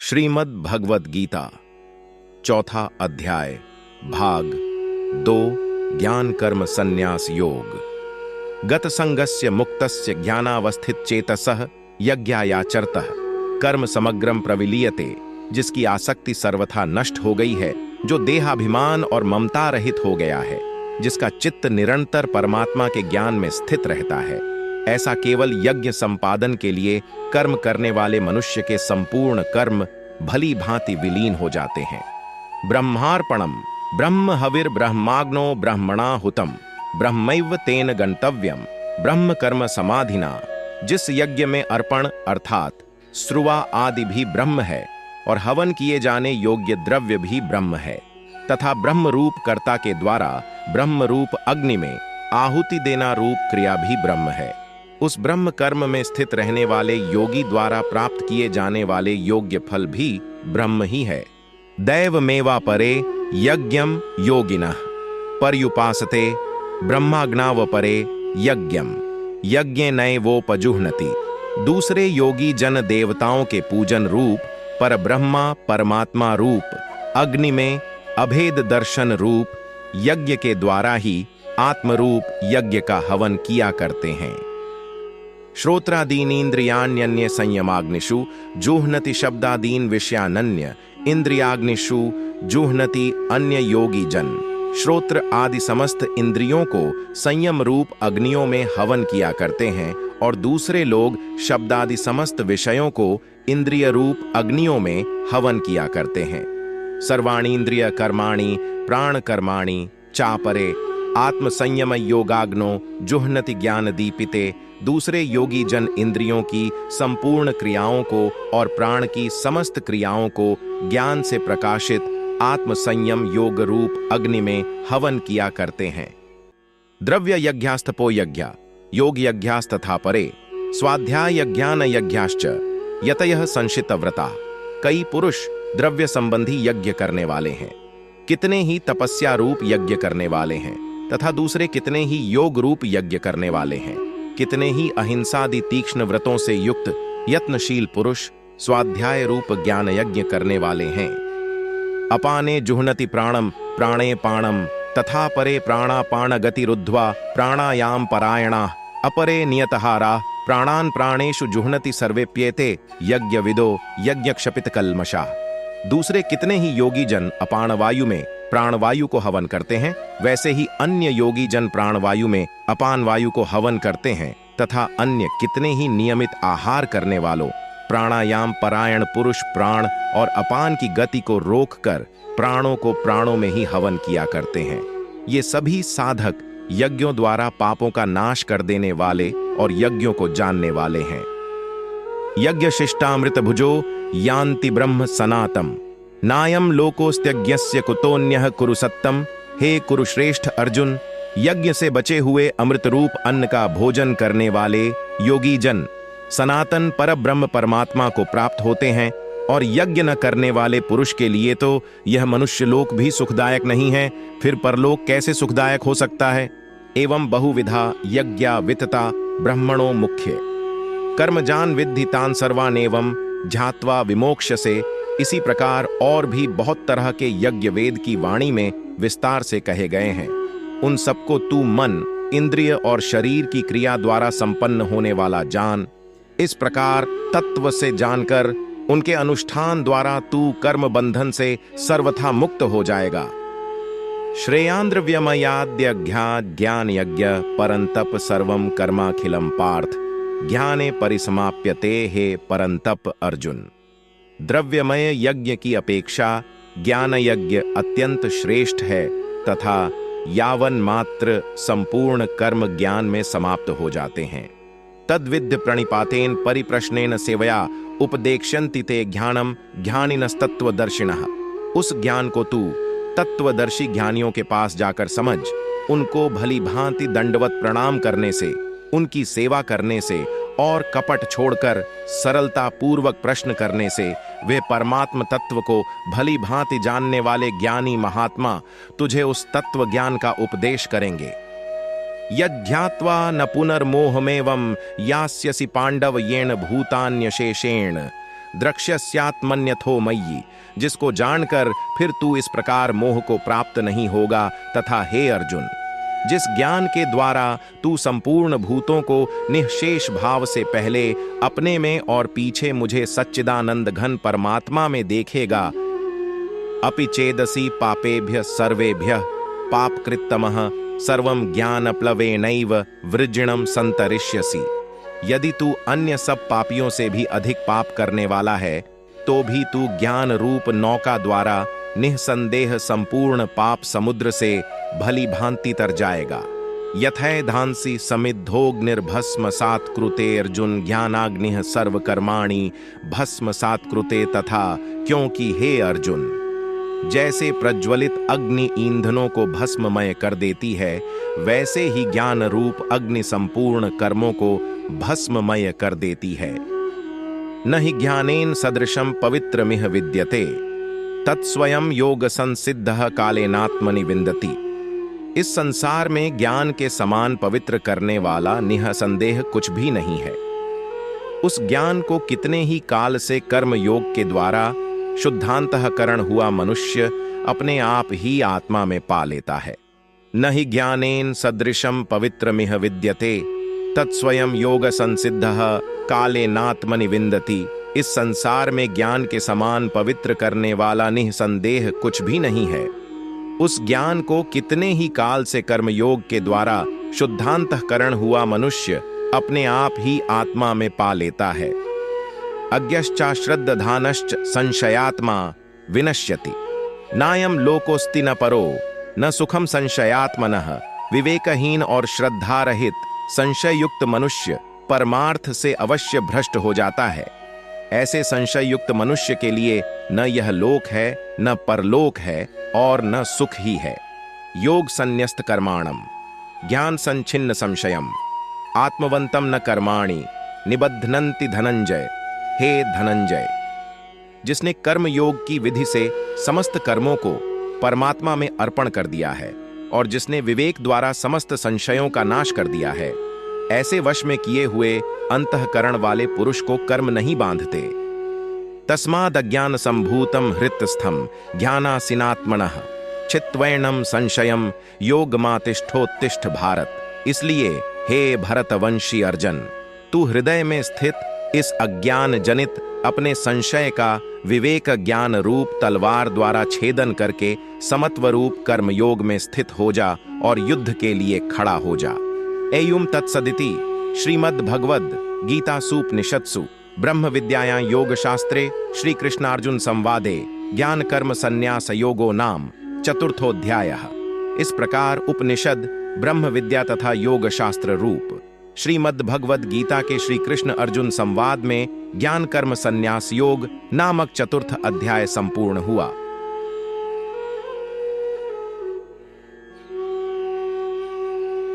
श्रीमद् भगवद गीता चौथा अध्याय भाग 2 ज्ञान कर्म संन्यास योग। गत संगस्य मुक्तस्य ज्ञानावस्थित चेतसः यज्ञायाचरतः कर्म समग्रम प्रविलीयते, जिसकी आसक्ति सर्वथा नष्ट हो गई है, जो देहाभिमान और ममता रहित हो गया है, जिसका चित्त निरंतर परमात्मा के ज्ञान में स्थित रहता है, ऐसा केवल यज्ञ संपादन के लिए कर्म करने वाले मनुष्य के संपूर्ण कर्म भली भांति विलीन हो जाते हैं। ब्रह्मार्पणम ब्रह्म हविर ब्रह्माग्नो ब्रह्मणा हुतम ब्रह्मैव तेन गंतव्यम ब्रह्म कर्म समाधिना। जिस यज्ञ में अर्पण अर्थात श्रुवा आदि भी ब्रह्म है और हवन किए जाने योग्य द्रव्य भी ब्रह्म है, तथा ब्रह्म रूप कर्ता के द्वारा ब्रह्म रूप अग्नि में आहुति देना रूप क्रिया भी ब्रह्म है, उस ब्रह्म कर्म में स्थित रहने वाले योगी द्वारा प्राप्त किए जाने वाले योग्य फल भी ब्रह्म ही है। दैवमेवा परे यज्ञम योगिनः पर्युपासते ब्रह्माग्नाव परे यज्ञम यज्ञ नैवोपजुह्नति। दूसरे योगी जन देवताओं के पूजन रूप पर ब्रह्मा परमात्मा रूप अग्नि में अभेद दर्शन रूप यज्ञ के द्वारा ही आत्मरूप यज्ञ का हवन किया करते हैं। श्रोत्रादीन इंद्रियाण्यन्य संयमाग्निषु जुह्नति शब्दादीन विषयानन्य इंद्रियाग्निषु जुह्नति अन्य योगी जन। श्रोत्र आदि समस्त इंद्रियों को संयम रूप अग्नियों में हवन किया करते हैं और दूसरे लोग शब्दादि समस्त विषयों को इंद्रिय रूप अग्नियों में हवन किया करते हैं। सर्वाणि इंद्रिय कर्माणि प्राण कर्माणि चापरे आत्म संयम योगाग्नो जुह्नति ज्ञान दीपिते। दूसरे योगी जन इंद्रियों की संपूर्ण क्रियाओं को और प्राण की समस्त क्रियाओं को ज्ञान से प्रकाशित आत्म संयम योग रूप अग्नि में हवन किया करते हैं। द्रव्य यज्ञास्तपो यज्ञ योग यज्ञास्तथा परे स्वाध्याय ज्ञान यज्ञाश्च यतयः संशित व्रता। कई पुरुष द्रव्य संबंधी यज्ञ करने वाले हैं, कितने ही तपस्या रूप यज्ञ करने वाले हैं, तथा दूसरे कितने ही योग रूप यज्ञ करने वाले हैं। कितने ही अहिंसादि तीक्ष्ण व्रतों से युक्त यत्नशील पुरुष स्वाध्याय रूप ज्ञान यज्ञ करने वाले हैं। अपाने जुह्नति प्राणम प्राणे पाणम तथा परे प्राणापान गतिरुद्ध्वा प्राणायाम परायणा अपरे नियतहारा प्राणान प्राणेषु जुह्नति सर्वेप्येते यज्ञविदो यज्ञक्षपित कल्मषा। दूसरे कितने ही योगी जन अपान वायु में प्राणवायु को हवन करते हैं, वैसे ही अन्य योगी जन प्राणवायु में अपान वायु को हवन करते हैं, तथा अन्य कितने ही नियमित आहार करने वालों प्राणायाम परायण पुरुष प्राण और अपान की गति को रोककर प्राणों को प्राणों में ही हवन किया करते हैं। ये सभी साधक यज्ञों द्वारा पापों का नाश कर देने वाले और यज्ञों को जानने वाले हैं। यज्ञ शिष्टामृत भुजो यान्ति ब्रह्म सनातम नायम लोकोस्त्यज्ञस्य कुतोन्यः कुरु सत्तम। हे कुरुश्रेष्ठ अर्जुन, यज्ञ से बचे हुए अमृत रूप अन्न का भोजन करने वाले योगी जन सनातन पर ब्रह्म परमात्मा को प्राप्त होते हैं, और यज्ञ न करने वाले पुरुष के लिए तो यह मनुष्य लोक भी सुखदायक नहीं है, फिर परलोक कैसे सुखदायक हो सकता है। एवं बहुविधा यज्ञा वितता ब्रह्मणो मुख्य कर्मजान विद्धि तान सर्वानेवं ध्यात्वा विमोक्ष्यसे। इसी प्रकार और भी बहुत तरह के यज्ञ वेद की वाणी में विस्तार से कहे गए हैं। उन सबको तू मन इंद्रिय और शरीर की क्रिया द्वारा संपन्न होने वाला जान। इस प्रकार तत्व से जानकर उनके अनुष्ठान द्वारा तू कर्म बंधन से सर्वथा मुक्त हो जाएगा। श्रेयांद्रव्यमयाद्यज्ञा ज्ञान यज्ञ परंतप सर्वम कर्माखिलम पार्थ ज्ञाने परिसमाप्यते। हे परंतप अर्जुन, द्रव्यमय यज्ञ की अपेक्षा ज्ञान यज्ञ अत्यंत श्रेष्ठ है, तथा यावन मात्र संपूर्ण कर्म ज्ञान में समाप्त हो जाते हैं। तद्विद्य प्रणिपातेन परिप्रश्नेन सेवया उपदेक्ष्यन्ति ते ज्ञानम ज्ञानिनस्तत्वदर्शिनः। उस ज्ञान को तू तत्वदर्शी ज्ञानियों के पास जाकर समझ। उनको भली भांति दंडवत प्रणाम करने से, उनकी सेवा करने से और कपट छोड़कर सरलता पूर्वक प्रश्न करने से वे परमात्म तत्व को भली भांति जानने वाले ज्ञानी महात्मा तुझे उस तत्व ज्ञान का उपदेश करेंगे। यज्ञात्वा न पुनर्मोहमेवं यास्यसि पांडव येन भूतान्यशेषेण द्रक्ष्यस्यात्मन्यथो मय्यि, जिसको जानकर फिर तू इस प्रकार मोह को प्राप्त नहीं होगा। तथा हे अर्जुन, जिस ज्ञान के द्वारा तू संपूर्ण भूतों को निःशेष भाव से पहले अपने में और पीछे मुझे सच्चिदानंद घन परमात्मा में देखेगा, अपि चेदसि पापेभ्य सर्वेभ्य पापकृत्तमः सर्वं ज्ञानप्लवेनैव वृजिणं संतरिष्यसि। यदि तू अन्य सब पापियों से भी अधिक पाप करने वाला है, तो भी तू ज्ञान रूप नौका द्वारा निःसंदेह संपूर्ण पाप समुद्र से भली भांति तर जाएगा। यथैधांसि समिद्धोग्निर्भस्मसात् कृते अर्जुन ज्ञानाग्निः सर्वकर्माणि भस्मसात् कृते। तथा क्योंकि हे अर्जुन, जैसे प्रज्वलित अग्नि ईंधनों को भस्ममय कर देती है, वैसे ही ज्ञान रूप अग्नि संपूर्ण कर्मों को भस्ममय कर देती है। न हि ज्ञानेन सदृशं पवित्रमिह विद्यते तत्स्वयं योग संसिद्धः कालेनात्मनि विन्दति। इस संसार में ज्ञान के समान पवित्र करने वाला निःसंदेह कुछ भी नहीं है। उस ज्ञान को कितने ही काल से कर्म योग के द्वारा शुद्धांतःकरण हुआ मनुष्य अपने आप ही आत्मा में पा लेता है। न हि ज्ञानेन सदृशं पवित्रमिह विद्यते तत्स्वयं योग संसिद्धः कालेनात्मनि विन्दति। इस संसार में ज्ञान के समान पवित्र करने वाला निःसंदेह कुछ भी नहीं है। उस ज्ञान को कितने ही काल से कर्मयोग के द्वारा शुद्धांतःकरण हुआ मनुष्य अपने आप ही आत्मा में पा लेता है। अज्ञश्चा श्रद्धानश्च संशयात्मा विनश्यति, नायम लोकोस्ति न परो न सुखम संशयात्मनः। विवेकहीन और श्रद्धा रहित संशय युक्त मनुष्य परमार्थ से अवश्य भ्रष्ट हो जाता है। ऐसे संशय युक्त मनुष्य के लिए न यह लोक है, न परलोक है और न सुख ही है। योग संन्यस्त कर्माणम ज्ञान संचिन्न संशयम आत्मवंतम न कर्माणि निबध्नन्ति धनंजय। हे धनंजय, जिसने कर्म योग की विधि से समस्त कर्मों को परमात्मा में अर्पण कर दिया है और जिसने विवेक द्वारा समस्त संशयों का नाश कर दिया है, ऐसे वश में किए हुए अंतःकरण वाले पुरुष को कर्म नहीं बांधते। तस्माद् अज्ञान संभूतम हृतस्थम ज्ञानासीनात्मनः चित्वैणम संशयम योगमातिष्ठोत्तिष्ठ भारत। इसलिए हे भरतवंशी अर्जुन, तू हृदय में स्थित इस अज्ञान जनित अपने संशय का विवेक ज्ञान रूप तलवार द्वारा छेदन करके समत्व रूप कर्मयोग में स्थित हो जा और युद्ध के लिए खड़ा हो जा। एयुम तत्सदिति श्रीमद् भगवद गीता सूपनिषत्सु ब्रह्म विद्यायां योग शास्त्रे श्री कृष्णार्जुन संवादे ज्ञान कर्म संन्यास योगो नाम चतुर्थोध्यायः। इस प्रकार उपनिषद ब्रह्म विद्या तथा योग शास्त्र रूप श्रीमद् भगवद गीता के श्री कृष्ण अर्जुन संवाद में ज्ञान कर्म संन्यास योग नामक चतुर्थ अध्याय संपूर्ण हुआ।